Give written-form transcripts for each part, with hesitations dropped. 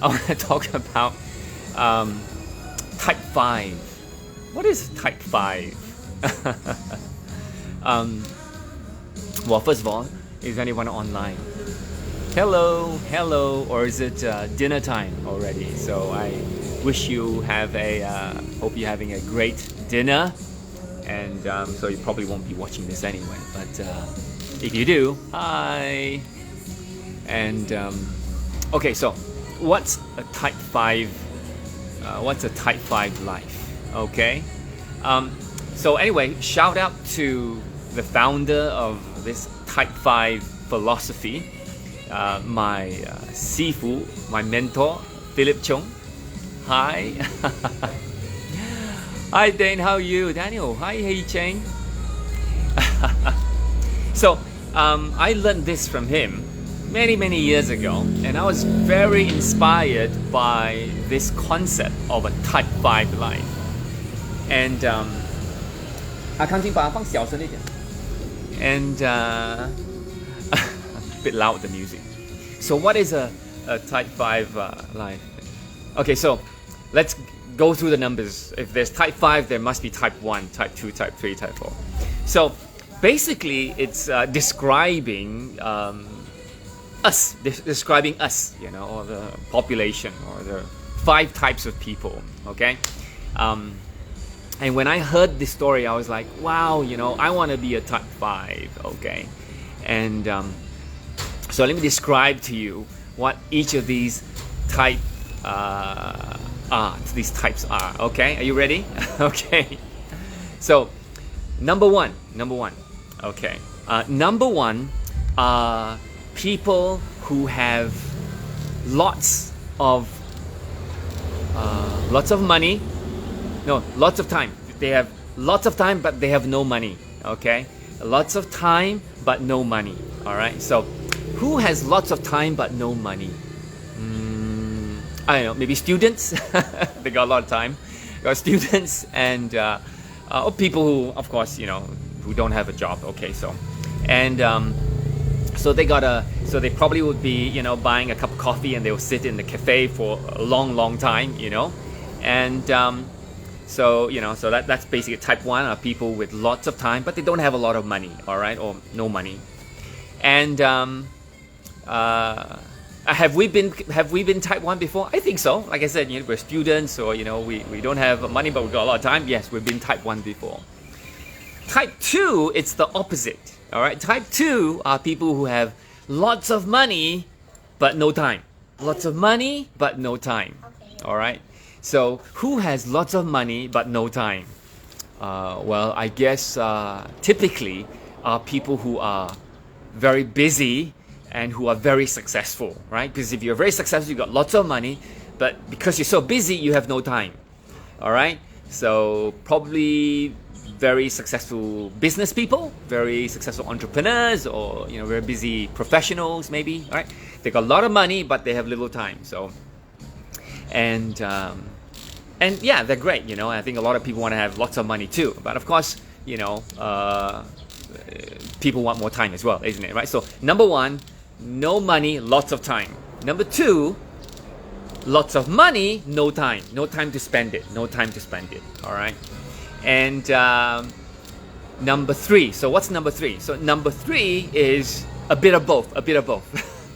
I want to talk about type 5. What is type 5? Well, first of all, is anyone online? Hello, or is it dinner time already? So I wish you have hope you're having a great dinner, and so you probably won't be watching this anyway, but if you do, hi. And okay, so what's a type 5 life? Okay, so anyway, shout out to the founder of this type 5 philosophy, my sifu, my mentor, Philip Cheung. Hi. Hi Dane, how are you? Daniel, hi, hey Cheng. So I learned this from him many years ago, and I was very inspired by this concept of a type 5 life. And康静把它放小声一点. And a bit loud, the music. So what is a type 5 life? Okay, so let's go through the numbers. If there's type 5, there must be type 1, type 2, type 3, type 4. So basically, it's describing us, you know, or the population, or the 5 types of people, okay? And when I heard this story, I was like, wow, you know, I want to be a type 5, okay? And so let me describe to you what each of these types are, okay? Are you ready? Okay. So, number one, okay. Number one are people who have lots of money. No, lots of time. They have lots of time, but they have no money. Okay, lots of time, but no money. All right. So, who has lots of time but no money? I don't know. Maybe students. They got a lot of time. Got students and or people who, of course, you know, who don't have a job. Okay. So, and so they probably would be, you know, buying a cup of coffee, and they will sit in the cafe for a long time. You know, and so, you know, so that's basically type 1 are people with lots of time, but they don't have a lot of money, all right, or no money. And have we been type 1 before? I think so. Like I said, you know, we're students, or, you know, we don't have money, but we got a lot of time. Yes, we've been type 1 before. Type 2, it's the opposite, all right? Type 2 are people who have lots of money, but no time. Lots of money, but no time, all right? So, who has lots of money but no time? Well, I guess typically are people who are very busy and who are very successful, right? Because if you're very successful, you got lots of money, but because you're so busy, you have no time, all right? So, probably very successful business people, very successful entrepreneurs, or, you know, very busy professionals, maybe, right? They got a lot of money, but they have little time. So, and yeah, they're great, you know. I think a lot of people want to have lots of money too, but of course, you know, people want more time as well, isn't it, right? So, number 1, no money, lots of time. Number 2, lots of money, no time to spend it, all right? And number 3, so what's number 3? So number 3 is a bit of both.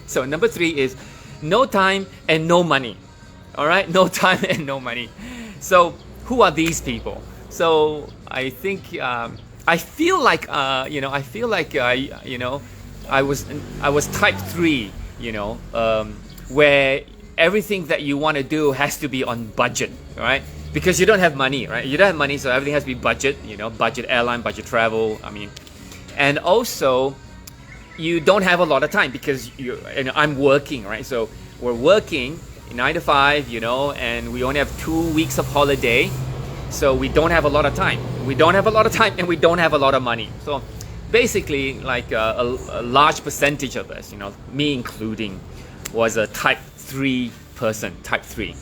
So number 3 is no time and no money. All right, no time and no money. So who are these people? So I think I feel like you know, you know, I was type 3, you know, where everything that you want to do has to be on budget, right? Because you don't have money, right? You don't have money, so everything has to be budget, you know, budget airline, budget travel. I mean, and also you don't have a lot of time because I'm working, right? So we're working 9 to 5, you know, and we only have 2 weeks of holiday, so we don't have a lot of time. And we don't have a lot of money. So basically, like a large percentage of us, you know, me including, was a type 3 person, type 3.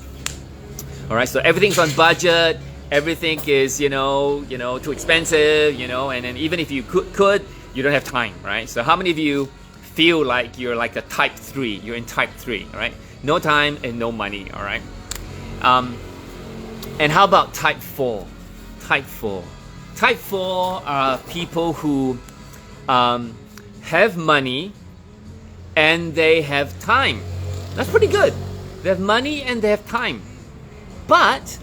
All right, so everything's on budget. Everything is, you know, too expensive, you know, and then even if you could, you don't have time, right? So how many of you feel like you're like a type 3. You're in type 3, all right? No time and no money, all right? And how about type 4? Type 4. Type 4 are people who have money and they have time. That's pretty good. They have money and they have time. But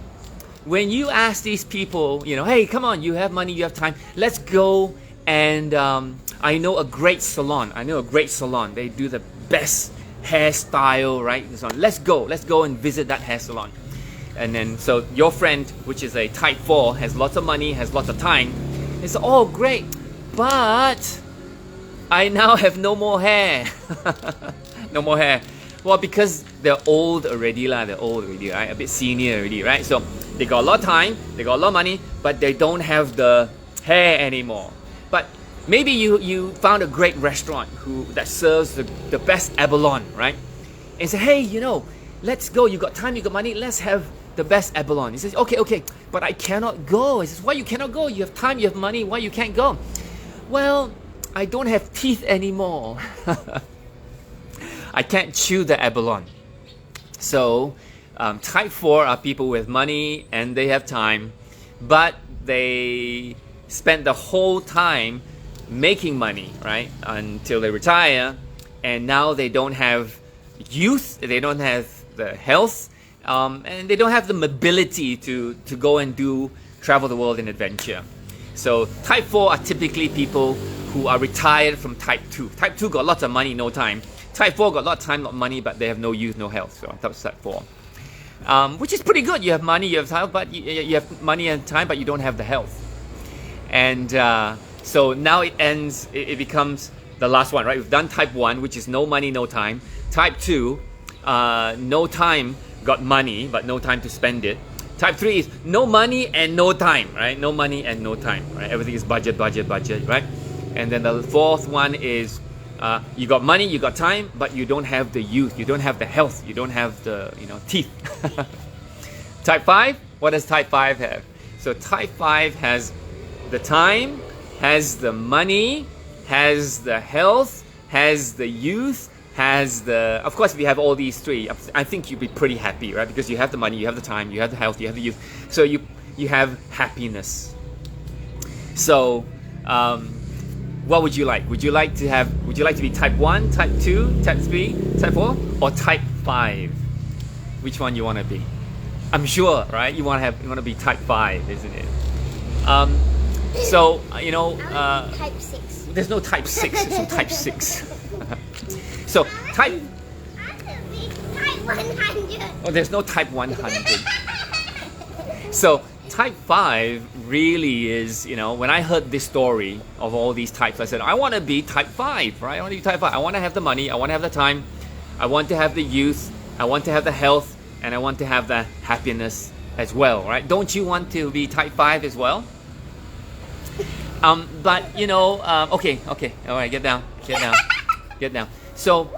when you ask these people, you know, hey, come on, you have money, you have time, let's go and I know a great salon. They do the best hairstyle, right? And so on. Let's go and visit that hair salon. And then, so your friend, which is a type 4, has lots of money, has lots of time. It's, oh, great, but I now have no more hair. No more hair. Well, because they're old already, right? A bit senior already, right? So they got a lot of time, they got a lot of money, but they don't have the hair anymore. But maybe you found a great restaurant that serves the best abalone, right? And say, hey, you know, let's go. You got time, you got money, let's have the best abalone. He says, okay, but I cannot go. He says, why you cannot go? You have time, you have money, why you can't go? Well, I don't have teeth anymore. I can't chew the abalone. So type 4 are people with money and they have time, but they spend the whole time making money, right, until they retire, and now they don't have youth, they don't have the health, and they don't have the mobility to go and travel the world in adventure. So type 4 are typically people who are retired from type 2. Type 2 got lots of money, no time. Type 4 got a lot of time, not money, but they have no youth, no health. So that's type 4. Which is pretty good. You have money, you have time, but you have money and time, but you don't have the health. And so now it ends, it becomes the last one, right? We've done type 1, which is no money, no time. Type 2, no time, got money, but no time to spend it. Type 3 is no money and no time, right? No money and no time, right? Everything is budget, right? And then the fourth one is you got money, you got time, but you don't have the youth, you don't have the health, you don't have the teeth. Type 5, what does type 5 have? So type 5 has the time, has the money, has the health, has the youth, has the, of course, if you have all these three, I think you'd be pretty happy, right? Because you have the money, you have the time, you have the health, you have the youth. So you have happiness. So what would you like? Would you like to be type 1, type 2, type 3, type 4, or type 5? Which one you want to be? I'm sure, right? You want to be type 5, isn't it? So type 6. There's no type 6. There's no type 6. So type. Type 100. Oh, there's no type 100. So type 5 really is, when I heard this story of all these types, I said, I want to be type 5, right? I want to be type 5. I want to have the money, I want to have the time, I want to have the youth, I want to have the health, and I want to have the happiness as well, right? Don't you want to be type 5 as well? But okay, all right, get down. So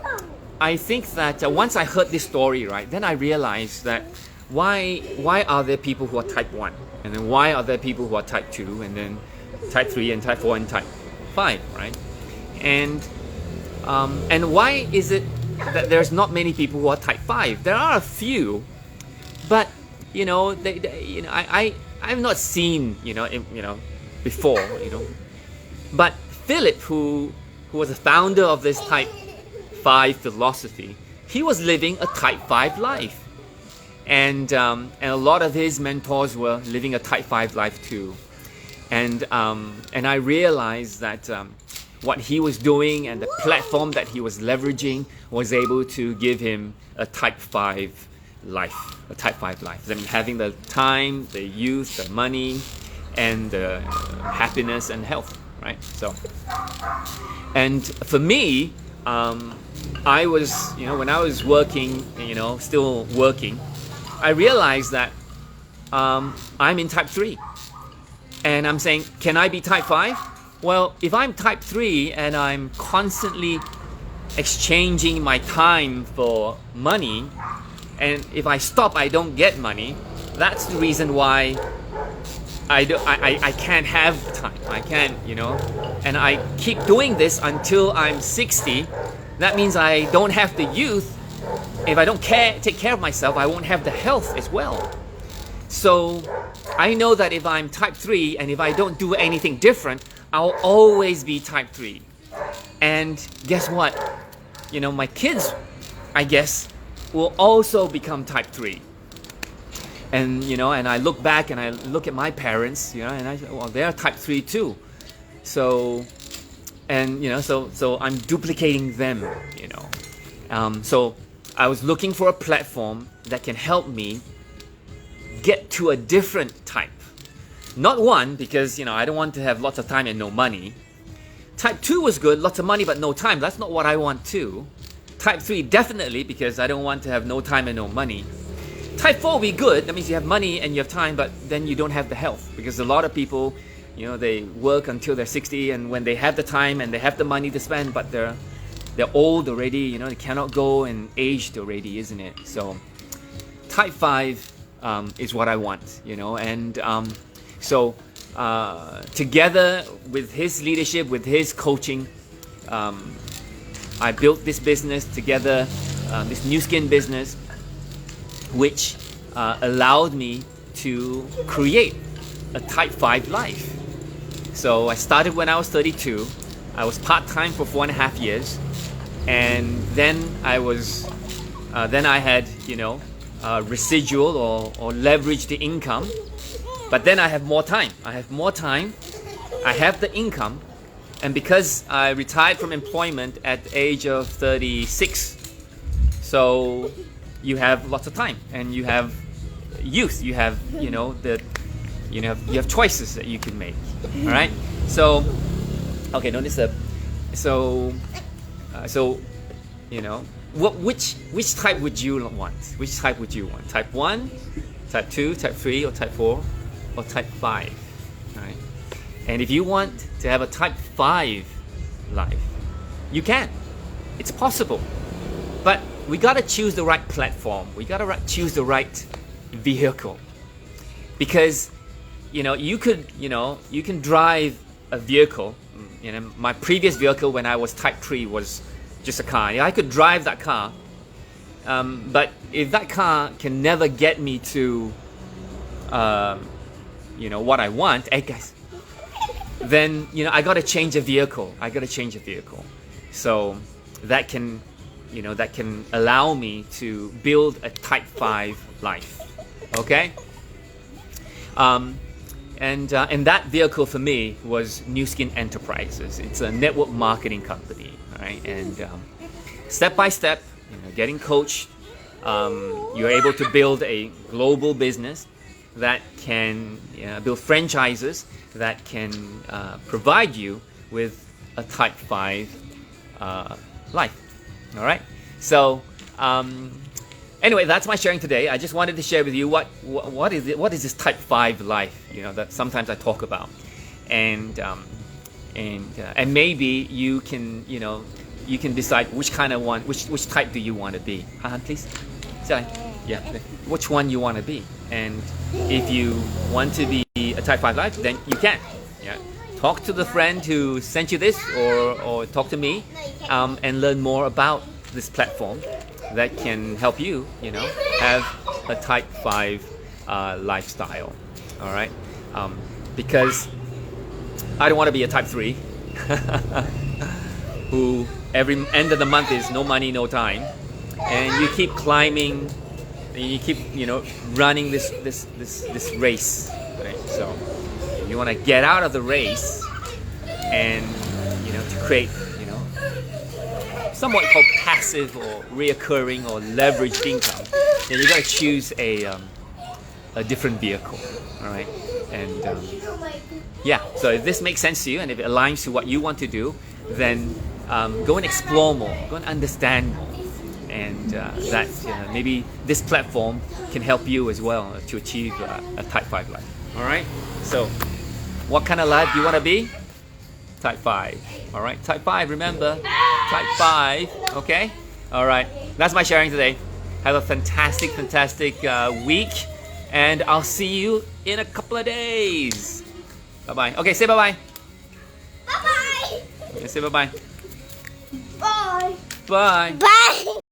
I think that once I heard this story, right, then I realized that why are there people who are type 1, and then why are there people who are type 2, and then type 3 and type 4 and type 5, right? And why is it that there's not many people who are type 5? There are a few, but I've not seen before, but Philip, who was the founder of this type 5 philosophy, he was living a type 5 life. And a lot of his mentors were living a type 5 life too. And I realized that what he was doing and the platform that he was leveraging was able to give him a type 5 life. I mean, having the time, the youth, the money, and the happiness and health, right? So, and for me, I was, when I was working, still working, I realized that I'm in type 3. And I'm saying, can I be type 5? Well, if I'm type 3 and I'm constantly exchanging my time for money, and if I stop, I don't get money, that's the reason why I can't have time. I can't, and I keep doing this until I'm 60. That means I don't have the youth. If I don't take care of myself, I won't have the health as well. So I know that if I'm type 3 and if I don't do anything different, I'll always be type 3. And guess what? My kids, I guess, will also become type 3. And and I look back and I look at my parents, and I say, well, they're type 3 too. So, and so I'm duplicating them, So I was looking for a platform that can help me get to a different type. Not one, because I don't want to have lots of time and no money. Type 2 was good, lots of money but no time. That's not what I want too. Type 3 definitely, because I don't want to have no time and no money. Type 4 will be good. That means you have money and you have time, but then you don't have the health. Because a lot of people, they work until they're 60, and when they have the time and they have the money to spend, but they're old already, they cannot go, and aged already, isn't it? So type 5 is what I want, and so together with his leadership, with his coaching, I built this business together, this Nu Skin business, which allowed me to create a type 5 life. So I started when I was 32. I was part-time for 4.5 years, and then I had residual or leverage the income. But then I have more time. I have the income, and because I retired from employment at the age of 36, so you have lots of time, and you have youth. You have you have choices that you can make. All right. So okay, notice that. So which type would you want? Which type would you want? Type 1, type 2, type 3, or type 4, or type 5? All right. And if you want to have a type 5 life, you can. It's possible. But we gotta choose the right platform. We gotta choose the right vehicle. Because you can drive a vehicle. My previous vehicle when I was type 3 was just a car. I could drive that car, but if that car can never get me to what I want, hey guys, then I gotta change a vehicle. So that can allow me to build a type 5 life. Okay. And that vehicle for me was Nu Skin Enterprises. It's a network marketing company, right? And step by step, getting coached, you're able to build a global business that can build franchises that can provide you with a type 5 life. All right. So anyway, that's my sharing today. I just wanted to share with you what is this type 5 life, that sometimes I talk about, and maybe you can decide which type do you want to be. Please, yeah, which one you want to be, and if you want to be a type 5 life, then you can. Yeah, talk to the friend who sent you this, or talk to me, and learn more about this platform that can help you, have a type 5 lifestyle. All right, because I don't want to be a type 3 who every end of the month is no money, no time, and you keep climbing, and you keep running this race. Right? So you want to get out of the race and to create somewhat called passive or reoccurring or leveraged income, then you got to choose a different vehicle. All right, and yeah. So if this makes sense to you and if it aligns to what you want to do, then go and explore more, go and understand more, and that maybe this platform can help you as well to achieve a type 5 life. All right. So, what kind of life do you want to be? Type 5. All right. Type 5. Remember, type 5. Okay. All right. That's my sharing today. Have a fantastic week, and I'll see you in a couple of days. Bye-bye. Okay, say bye-bye. Bye-bye. Okay, say bye-bye. Bye. Bye. Bye.